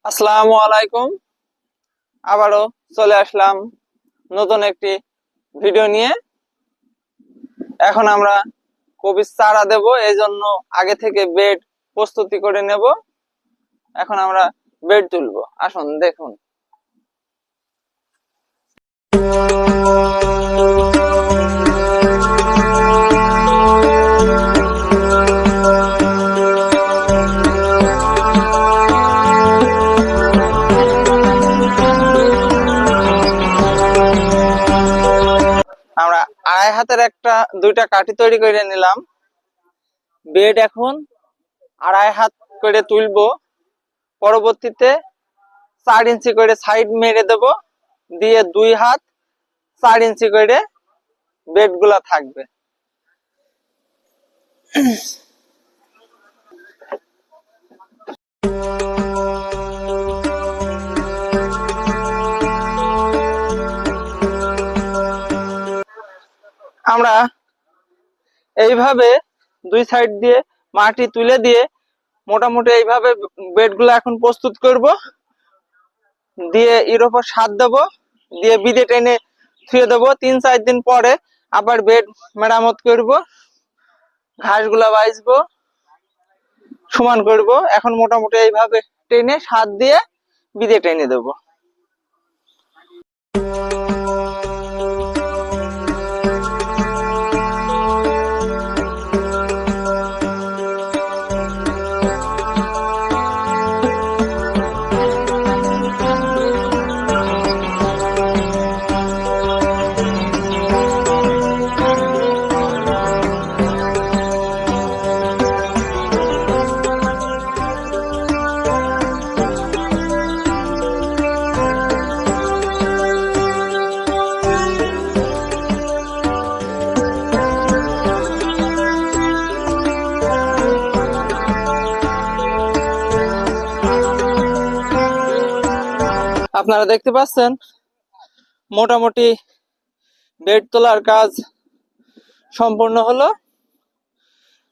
আসসালামু আলাইকুম। আবারও চলে আসলাম নতুন একটি ভিডিও নিয়ে। এখন আমরা কবির চারা দেব, এই জন্য আগে থেকে বেড প্রস্তুতি করে নেব। এখন আমরা বেড তুলবো, আসুন দেখুন। আমরা আড়াই হাতের দুইটা কাঠি তৈরি করে নিলাম। বেড এখন আড়াই হাত করে তুলবো। পরবর্তীতে 4 ইঞ্চি করে সাইড মেরে দেব, দিয়ে 2 হাত 4 ইঞ্চি করে বেড গুলা থাকবে। আমরা এইভাবে 2 সাইড দিয়ে মাটি তুলে দিয়ে মোটামুটি এইভাবে বেড গুলা এখন প্রস্তুত করব। দিয়ে এর উপর সার দেবো, দিয়ে বিদে টেনে থুয়ে দেবো। 3-4 দিন পরে আবার বেড মেরামত করব, ঘাস গুলা বাইছবো, সমান করব। এখন মোটামুটি এইভাবে টেনে সার দিয়ে বিদে টেনে দেবো। আপনারা দেখতে পাচ্ছেন মোটামুটি বেড তোলার কাজ সম্পূর্ণ হলো।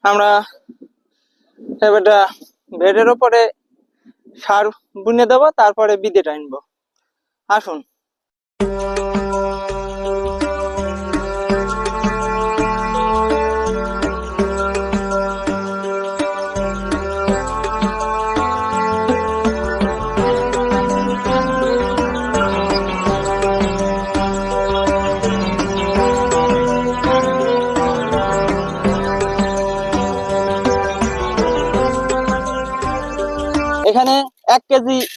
আমরা এবারটা বেডের উপরে সার বুনে দেবো, তারপরে বিদে টানবো। আসুন। এখানে 1 কেজি